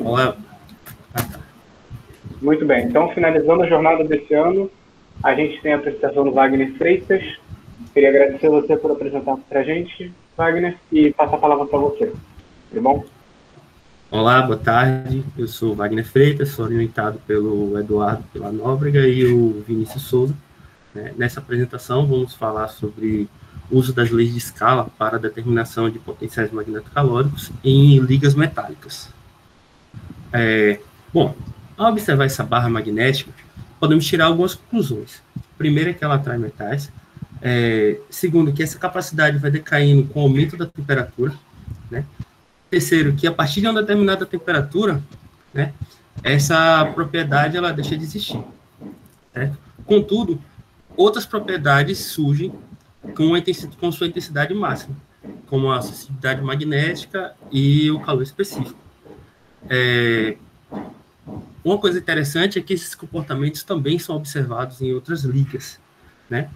Olá. Muito bem, então finalizando a jornada desse ano, a gente tem a apresentação do Wagner Freitas. Queria agradecer você por apresentar para a gente, Wagner, e passar a palavra para você. Tudo bom? Olá, boa tarde. Eu sou Wagner Freitas, sou orientado pelo Eduardo pela Nóbrega e o Vinícius Souza. Nessa apresentação, vamos falar sobre o uso das leis de escala para a determinação de potenciais magnetocalóricos em ligas metálicas. Bom, ao observar essa barra magnética, podemos tirar algumas conclusões. Primeiro é que ela atrai metais. Segundo, que essa capacidade vai decaindo com o aumento da temperatura, né? Terceiro, que a partir de uma determinada temperatura, né, essa propriedade ela deixa de existir. Certo? Contudo, outras propriedades surgem com sua intensidade máxima, como a sensibilidade magnética e o calor específico. Uma coisa interessante é que esses comportamentos também são observados em outras ligas, né?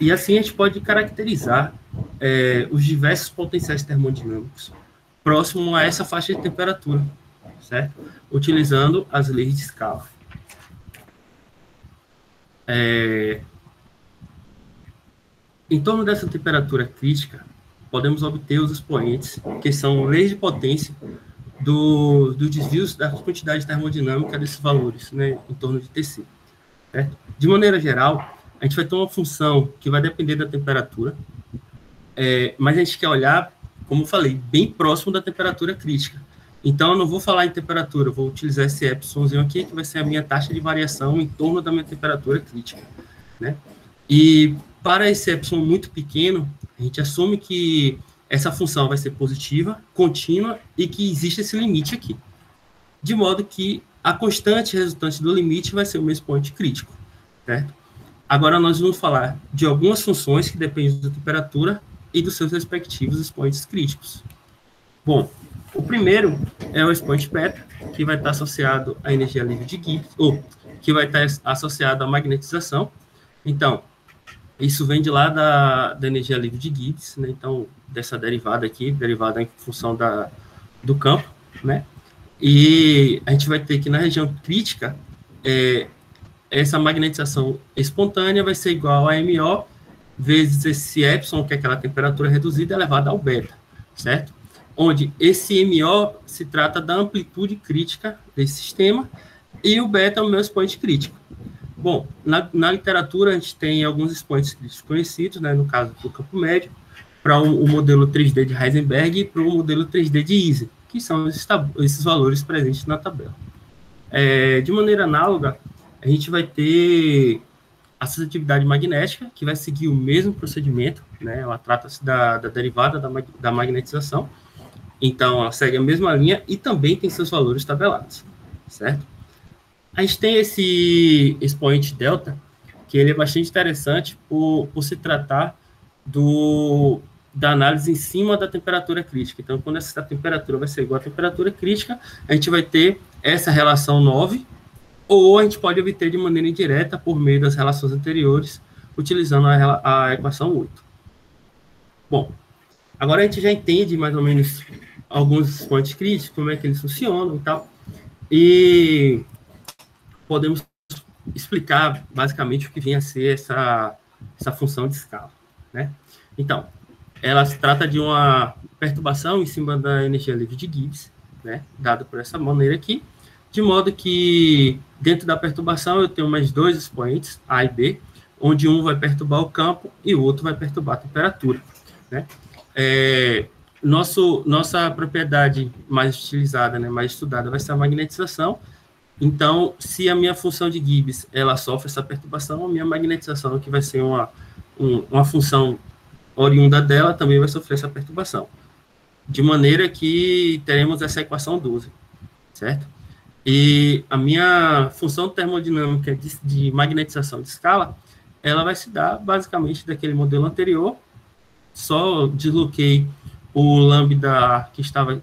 E assim a gente pode caracterizar os diversos potenciais termodinâmicos próximo a essa faixa de temperatura, certo? Utilizando as leis de escala. Em torno dessa temperatura crítica, podemos obter os expoentes, que são leis de potência do desvio da quantidade termodinâmica desses valores, né, em torno de Tc. Certo? De maneira geral, a gente vai ter uma função que vai depender da temperatura, mas a gente quer olhar, como eu falei, bem próximo da temperatura crítica. Então, eu não vou falar em temperatura, eu vou utilizar esse epsilonzinho aqui, que vai ser a minha taxa de variação em torno da minha temperatura crítica, né? E para esse epsilon muito pequeno, a gente assume que essa função vai ser positiva, contínua, e que existe esse limite aqui. De modo que a constante resultante do limite vai ser o meu expoente crítico, certo? Agora, nós vamos falar de algumas funções que dependem da temperatura e dos seus respectivos expoentes críticos. Bom, o primeiro é o expoente beta, que vai estar associado à energia livre de Gibbs, ou que vai estar associado à magnetização. Então, isso vem de lá da energia livre de Gibbs, né? Então, dessa derivada aqui, derivada em função do campo, né? E a gente vai ter que na região crítica, essa magnetização espontânea vai ser igual a MO vezes esse epsilon, que é aquela temperatura reduzida, elevada ao beta, certo? Onde esse MO se trata da amplitude crítica desse sistema e o beta é o meu expoente crítico. Bom, na literatura a gente tem alguns expoentes críticos conhecidos, né, no caso do campo médio, para o modelo 3D de Heisenberg e para o modelo 3D de Ising, que são esses valores presentes na tabela. De maneira análoga, a gente vai ter a suscetibilidade magnética, que vai seguir o mesmo procedimento, né? Ela trata-se da derivada da magnetização, então ela segue a mesma linha e também tem seus valores tabelados, certo? A gente tem esse expoente delta, que ele é bastante interessante por se tratar da análise em cima da temperatura crítica. Então, quando essa temperatura vai ser igual à temperatura crítica, a gente vai ter essa relação 9, ou a gente pode obter de maneira indireta por meio das relações anteriores, utilizando a equação 8. Bom, agora a gente já entende mais ou menos alguns expoentes críticos, como é que eles funcionam e tal, e podemos explicar basicamente o que vem a ser essa função de escala, né? Então, ela se trata de uma perturbação em cima da energia livre de Gibbs, né, dada por essa maneira aqui, de modo que dentro da perturbação eu tenho mais dois expoentes, A e B, onde um vai perturbar o campo e o outro vai perturbar a temperatura, né? Nossa propriedade mais utilizada, né, mais estudada, vai ser a magnetização. Então, se a minha função de Gibbs ela sofre essa perturbação, a minha magnetização, que vai ser uma função oriunda dela, também vai sofrer essa perturbação. De maneira que teremos essa equação 12, certo? E a minha função termodinâmica de magnetização de escala, ela vai se dar basicamente daquele modelo anterior, só desloquei o lambda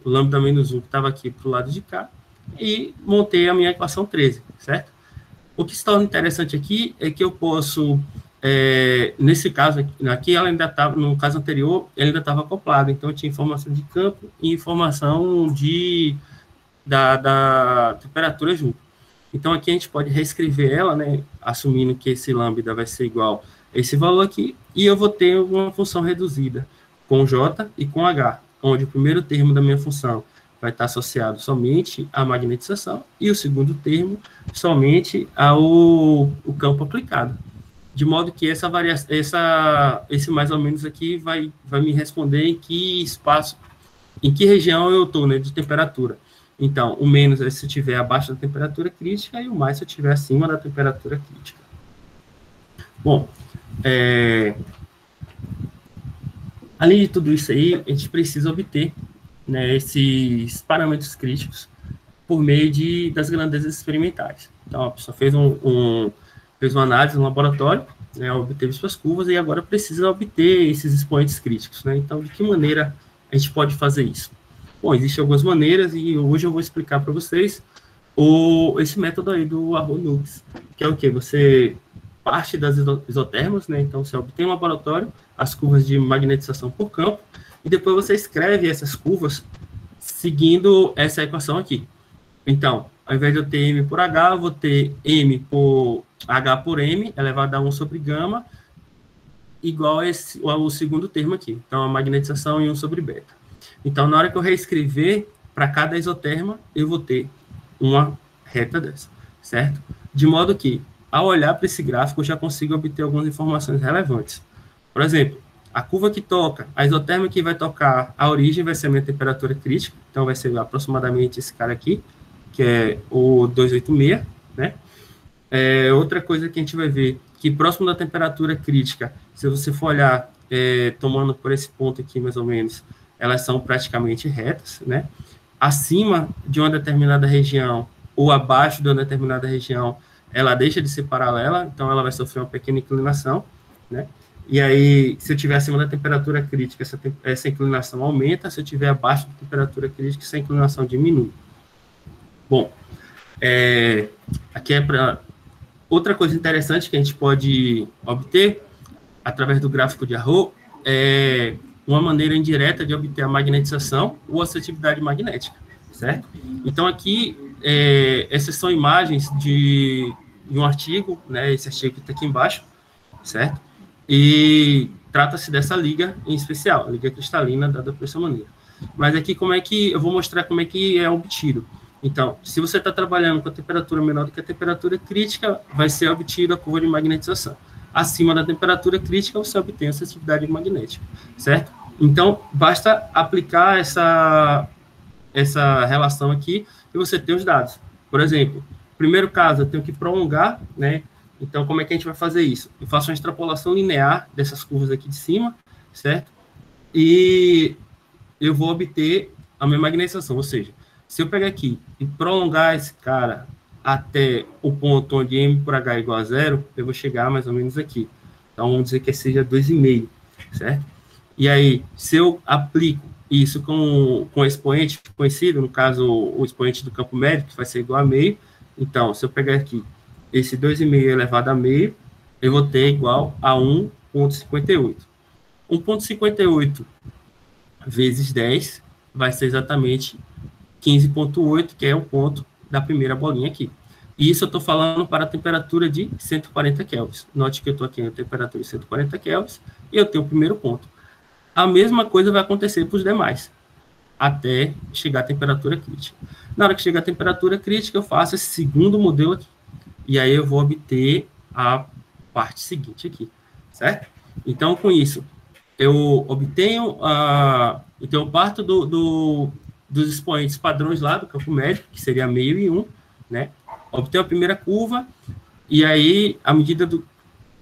o lambda menos 1 que estava aqui para o lado de cá, e montei a minha equação 13, certo? O que se torna interessante aqui é que eu posso, nesse caso aqui, ela ainda estava, no caso anterior, ela ainda estava acoplada, então eu tinha informação de campo e informação de da temperatura junto. Então, aqui a gente pode reescrever ela, né, assumindo que esse lambda vai ser igual a esse valor aqui, e eu vou ter uma função reduzida com J e com H, onde o primeiro termo da minha função vai estar associado somente à magnetização e o segundo termo somente ao campo aplicado. De modo que esse mais ou menos aqui vai me responder em que espaço, em que região eu estou, né, de temperatura. Então, o menos é se eu estiver abaixo da temperatura crítica e o mais se eu estiver acima da temperatura crítica. Bom, além de tudo isso aí, a gente precisa obter, né, esses parâmetros críticos por meio das grandezas experimentais. Então, a pessoa fez uma análise no laboratório, né, obteve suas curvas e agora precisa obter esses expoentes críticos, né? Então, de que maneira a gente pode fazer isso? Bom, existem algumas maneiras e hoje eu vou explicar para vocês esse método aí do Ahrens-Nukes, que é o quê? Você parte das isotermas, né? Então, você obtém um laboratório, as curvas de magnetização por campo, e depois você escreve essas curvas seguindo essa equação aqui. Então, ao invés de eu ter M por H, eu vou ter M por H por M, elevado a 1 sobre gama, igual ao segundo termo aqui. Então, a magnetização em 1 sobre beta. Então, na hora que eu reescrever, para cada isoterma, eu vou ter uma reta dessa, certo? De modo que, ao olhar para esse gráfico, eu já consigo obter algumas informações relevantes. Por exemplo, a curva que toca, a isoterma que vai tocar a origem vai ser a minha temperatura crítica, então vai ser aproximadamente esse cara aqui, que é o 286, né? Outra coisa que a gente vai ver, que próximo da temperatura crítica, se você for olhar, tomando por esse ponto aqui, mais ou menos, elas são praticamente retas, né? Acima de uma determinada região ou abaixo de uma determinada região, ela deixa de ser paralela, então ela vai sofrer uma pequena inclinação, né? E aí, se eu estiver acima da temperatura crítica, essa inclinação aumenta, se eu estiver abaixo da temperatura crítica, essa inclinação diminui. Bom, aqui é para... Outra coisa interessante que a gente pode obter, através do gráfico de Ahrens, é uma maneira indireta de obter a magnetização ou a seletividade magnética, certo? Então, aqui, essas são imagens de um artigo, né? Esse artigo que está aqui embaixo, certo? E trata-se dessa liga em especial, a liga cristalina dada por essa maneira. Mas aqui, eu vou mostrar como é que é obtido. Então, se você está trabalhando com a temperatura menor do que a temperatura crítica, vai ser obtida a curva de magnetização. Acima da temperatura crítica, você obtém a seletividade magnética, certo? Então, basta aplicar essa relação aqui e você tem os dados. Por exemplo, no primeiro caso, eu tenho que prolongar, né? Então, como é que a gente vai fazer isso? Eu faço uma extrapolação linear dessas curvas aqui de cima, certo? E eu vou obter a minha magnetização, ou seja, se eu pegar aqui e prolongar esse cara até o ponto onde M por H é igual a 0, eu vou chegar mais ou menos aqui. Então, vamos dizer que seja 2,5, certo? E aí, se eu aplico isso com expoente conhecido, no caso, o expoente do campo médio, que vai ser igual a meio, então, se eu pegar aqui esse 2,5 elevado a meio, eu vou ter igual a 1,58. 1,58 vezes 10 vai ser exatamente 15,8, que é o ponto da primeira bolinha aqui. E isso eu estou falando para a temperatura de 140 kelvins. Note que eu estou aqui na temperatura de 140 kelvins e eu tenho o primeiro ponto. A mesma coisa vai acontecer para os demais, até chegar à temperatura crítica. Na hora que chegar à temperatura crítica, eu faço esse segundo modelo aqui. E aí eu vou obter a parte seguinte aqui, certo? Então, com isso, eu obtenho então, eu parto dos expoentes padrões lá do campo médio, que seria meio e 1, né? Obtenho a primeira curva, e aí, à medida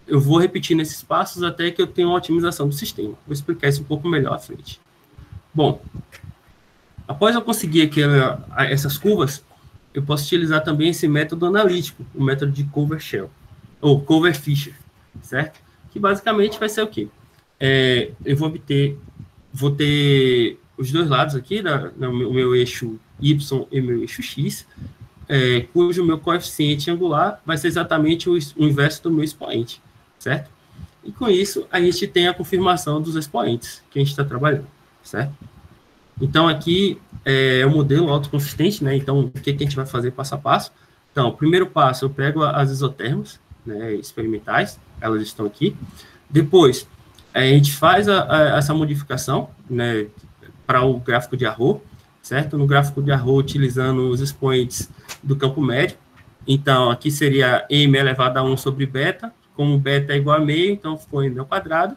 eu vou repetindo esses passos até que eu tenha uma otimização do sistema. Vou explicar isso um pouco melhor à frente. Bom, após eu conseguir aqui essas curvas, eu posso utilizar também esse método analítico, o método de Cover-Shell, ou Cover-Fisher, certo? Que basicamente vai ser o quê? Eu vou ter os dois lados aqui, o meu eixo Y e o meu eixo X, cujo meu coeficiente angular vai ser exatamente o inverso do meu expoente, certo? E com isso, a gente tem a confirmação dos expoentes que a gente está trabalhando, certo? Então, aqui é o modelo autoconsistente, né? Então, o que a gente vai fazer passo a passo? Então, primeiro passo, eu pego as isotermas, né, experimentais, elas estão aqui. Depois, a gente faz essa modificação, né, para o gráfico de Arrow, certo? No gráfico de Arrow, utilizando os expoentes do campo médio. Então, aqui seria m elevado a 1 sobre beta, como beta é igual a meio, então ficou m ao quadrado.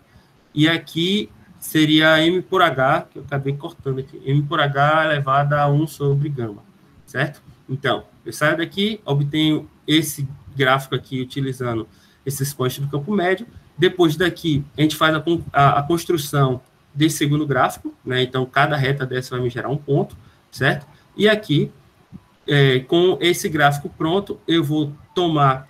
E aqui seria m por h, que eu acabei cortando aqui, m por h elevado a 1 sobre gama, certo? Então, eu saio daqui, obtenho esse gráfico aqui utilizando esses expoentes do campo médio. Depois daqui, a gente faz a construção desse segundo gráfico, né? Então, cada reta dessa vai me gerar um ponto, certo? E aqui, com esse gráfico pronto, eu vou tomar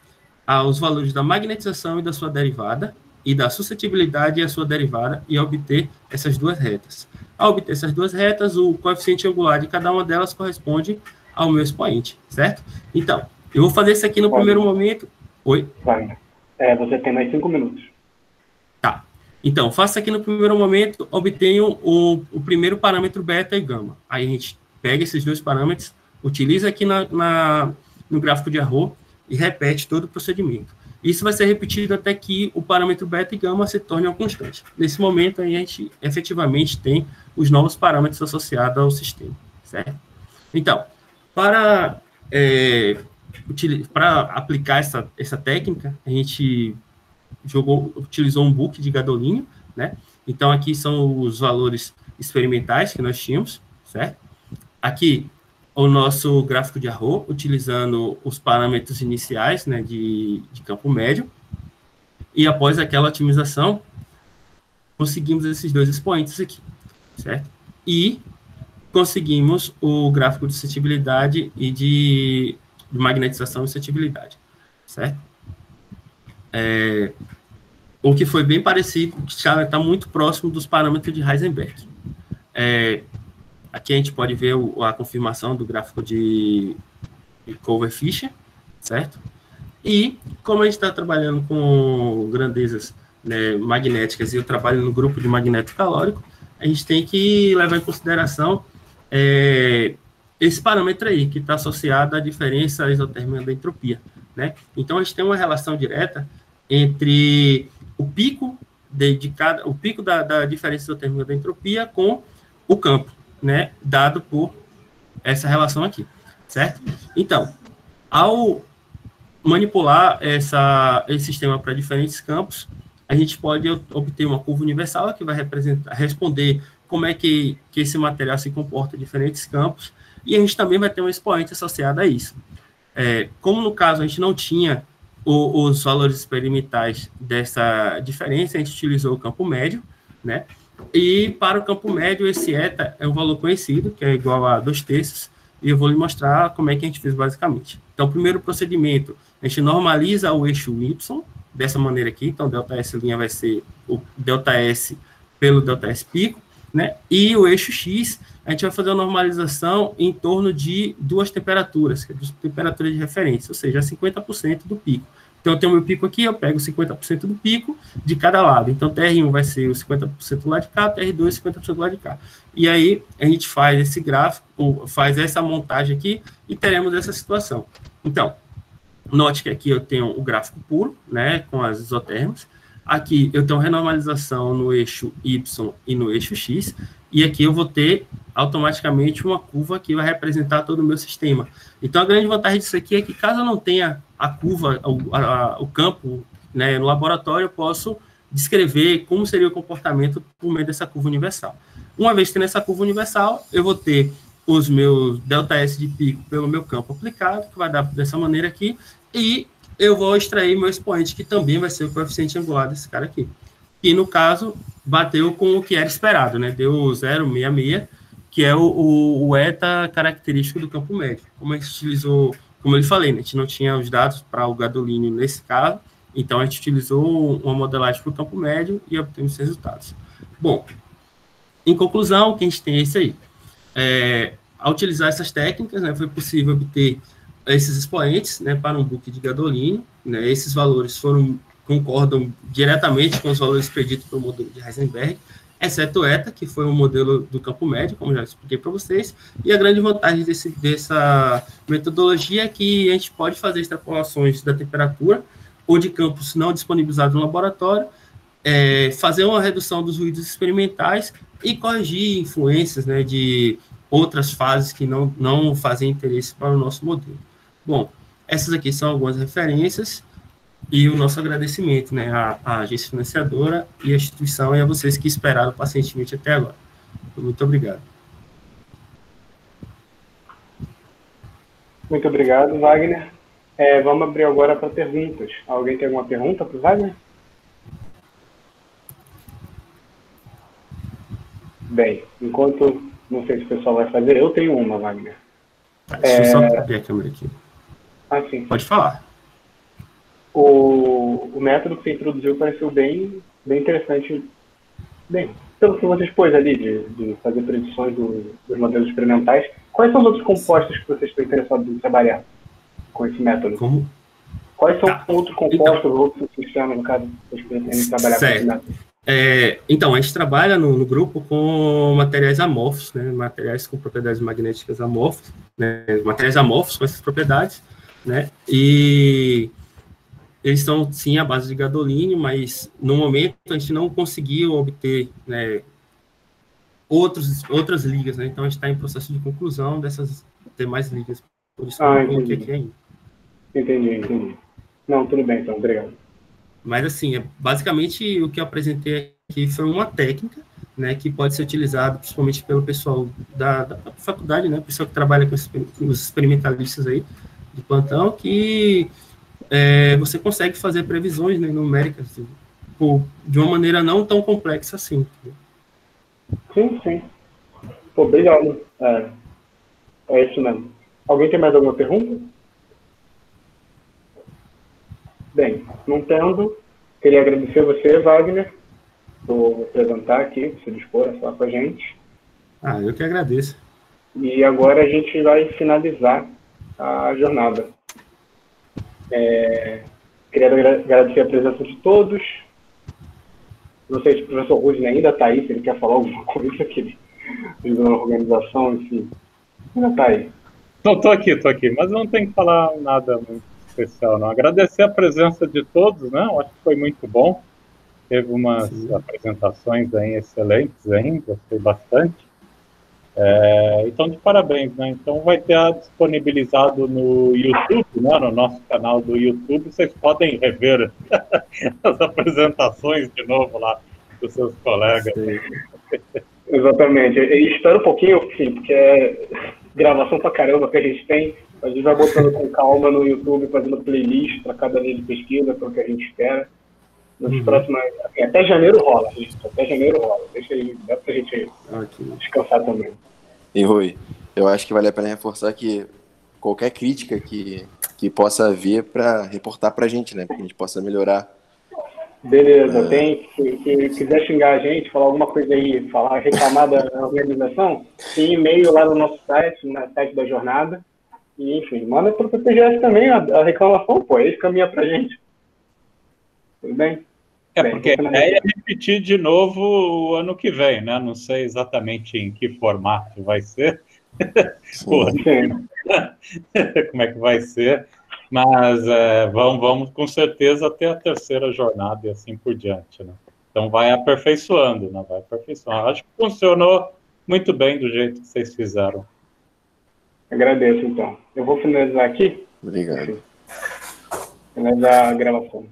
os valores da magnetização e da sua derivada, e da suscetibilidade e a sua derivada, e obter essas duas retas. Ao obter essas duas retas, o coeficiente angular de cada uma delas corresponde ao meu expoente, certo? Então, eu vou fazer isso aqui no primeiro momento. Oi? Vai. Você tem mais 5 minutos. Tá. Então, faço aqui no primeiro momento, obtenho o primeiro parâmetro beta e gama. Aí a gente pega esses dois parâmetros, utiliza aqui no gráfico de Arrow e repete todo o procedimento. Isso vai ser repetido até que o parâmetro beta e gama se torne uma constante. Nesse momento, aí a gente efetivamente tem os novos parâmetros associados ao sistema, certo? Então, para aplicar essa técnica, a gente utilizou um book de Gadolini, né? Então, aqui são os valores experimentais que nós tínhamos, certo? Aqui, o nosso gráfico de Arrow, utilizando os parâmetros iniciais, né, de campo médio, e após aquela otimização, conseguimos esses dois expoentes aqui, certo? E conseguimos o gráfico de suscetibilidade e de magnetização e suscetibilidade, certo? O que foi bem parecido, que já está muito próximo dos parâmetros de Heisenberg. Aqui a gente pode ver a confirmação do gráfico de Culver-Fisher, certo? E, como a gente está trabalhando com grandezas, né, magnéticas, e eu trabalho no grupo de magneto calórico, a gente tem que levar em consideração esse parâmetro aí, que está associado à diferença isotérmica da entropia, né? Então, a gente tem uma relação direta entre o pico da diferença isotérmica da entropia com o campo, né, dado por essa relação aqui, certo? Então, ao manipular esse sistema para diferentes campos, a gente pode obter uma curva universal que vai responder como é que esse material se comporta em diferentes campos, e a gente também vai ter um expoente associado a isso. Como no caso a gente não tinha os valores experimentais dessa diferença, a gente utilizou o campo médio, né? E para o campo médio, esse eta é um valor conhecido, que é igual a 2/3, e eu vou lhe mostrar como é que a gente fez basicamente. Então, o primeiro procedimento, a gente normaliza o eixo Y, dessa maneira aqui, então, ΔS' vai ser o ΔS pelo ΔS pico, né? E o eixo X, a gente vai fazer uma normalização em torno de duas temperaturas, que é duas temperaturas de referência, ou seja, 50% do pico. Então, eu tenho o meu pico aqui, eu pego 50% do pico de cada lado. Então, TR1 vai ser o 50% do lado de cá, TR2 50% do lado de cá. E aí, a gente faz esse gráfico, faz essa montagem aqui, e teremos essa situação. Então, note que aqui eu tenho o gráfico puro, né, com as isotermas. Aqui eu tenho renormalização no eixo Y e no eixo X, e aqui eu vou ter automaticamente uma curva que vai representar todo o meu sistema. Então, a grande vantagem disso aqui é que, caso eu não tenha a curva, o campo, né, no laboratório, eu posso descrever como seria o comportamento por meio dessa curva universal. Uma vez tendo essa curva universal, eu vou ter os meus ΔS de pico pelo meu campo aplicado, que vai dar dessa maneira aqui, e eu vou extrair meu expoente, que também vai ser o coeficiente angular desse cara aqui. Que, no caso, bateu com o que era esperado, né? Deu 0,66, que é o eta característico do campo médio. Como a gente utilizou, como eu falei, né? A gente não tinha os dados para o Gadolini nesse caso, então a gente utilizou uma modelagem para o campo médio e obtemos esses resultados. Bom, em conclusão, o que a gente tem é isso aí. Ao utilizar essas técnicas, né, foi possível obter esses expoentes, né, para um book de Gadolini, né? Esses valores concordam diretamente com os valores preditos pelo modelo de Heisenberg, exceto o ETA, que foi um modelo do campo médio, como já expliquei para vocês, e a grande vantagem dessa metodologia é que a gente pode fazer extrapolações da temperatura ou de campos não disponibilizados no laboratório, fazer uma redução dos ruídos experimentais e corrigir influências, né, de outras fases que não fazem interesse para o nosso modelo. Bom, essas aqui são algumas referências e o nosso agradecimento, né, à agência financiadora e à instituição e a vocês que esperaram pacientemente até agora. Muito obrigado. Muito obrigado, Wagner. Vamos abrir agora para perguntas. Alguém tem alguma pergunta para o Wagner? Bem, enquanto não sei se o pessoal vai fazer, eu tenho uma, Wagner. Deixa eu só abrir a câmera aqui. Sim. Pode falar. O método que você introduziu pareceu bem interessante. Bem, pelo que você expôs ali, de fazer predições dos modelos experimentais, quais são os outros compostos que vocês estão interessados em trabalhar com esse método? Como? Quais são outros compostos, outros sistemas, no caso, que vocês pretendem trabalhar com esse método? Então, a gente trabalha no grupo com materiais amorfos, né, materiais com propriedades magnéticas amorfas, né, materiais amorfos com essas propriedades, né, e eles são, sim, à base de gadolínio, mas, no momento, a gente não conseguiu obter, né, outras ligas, né, então a gente está em processo de conclusão dessas demais ligas, por isso que eu não coloquei aqui ainda. Entendi. Não, tudo bem, então, obrigado. Mas, assim, basicamente, o que eu apresentei aqui foi uma técnica, né, que pode ser utilizada principalmente pelo pessoal da faculdade, né, pessoal que trabalha com os experimentalistas aí, de plantão, que você consegue fazer previsões, né, numéricas, assim, de uma maneira não tão complexa assim. Sim. Pô, obrigado. É isso mesmo. Alguém tem mais alguma pergunta? Bem, não tendo, queria agradecer a você, Wagner, por apresentar aqui, por se dispor a falar com a gente. Eu que agradeço. E agora a gente vai finalizar a jornada. Queria agradecer a presença de todos. Não sei se o professor Rudney ainda está aí, se ele quer falar alguma coisa que ele fez na organização, enfim. Ainda está aí. Não, estou aqui, mas não tem que falar nada muito especial, não. Agradecer a presença de todos, né? Eu acho que foi muito bom. Teve umas apresentações aí excelentes, hein? Gostei bastante. Então, de parabéns, né? Então, vai ter disponibilizado no YouTube, né? No nosso canal do YouTube. Vocês podem rever as apresentações de novo lá dos seus colegas. Exatamente. E espera um pouquinho, sim, porque é gravação pra caramba que a gente tem. A gente vai botando com calma no YouTube, fazendo playlist para cada linha de pesquisa, para o que a gente espera. Nos próximos, assim, até janeiro rola, gente. Até janeiro rola. Deixa aí, dá pra gente descansar também. E Rui, eu acho que vale a pena reforçar que qualquer crítica que possa vir para reportar pra gente, né? Para que a gente possa melhorar. Beleza, se quiser xingar a gente, falar alguma coisa aí, reclamar da organização, tem e-mail lá no nosso site, no site da jornada. E, enfim, manda para o PPGS também a reclamação, pô, eles caminham pra gente. Tudo bem? Porque a ideia é repetir de novo o ano que vem, né? Não sei exatamente em que formato vai ser. Como é que vai ser. Mas vamos com certeza até a terceira jornada e assim por diante, né? Então vai aperfeiçoando, né? Acho que funcionou muito bem do jeito que vocês fizeram. Agradeço, então. Eu vou finalizar aqui. Obrigado. Finalizar a gravação.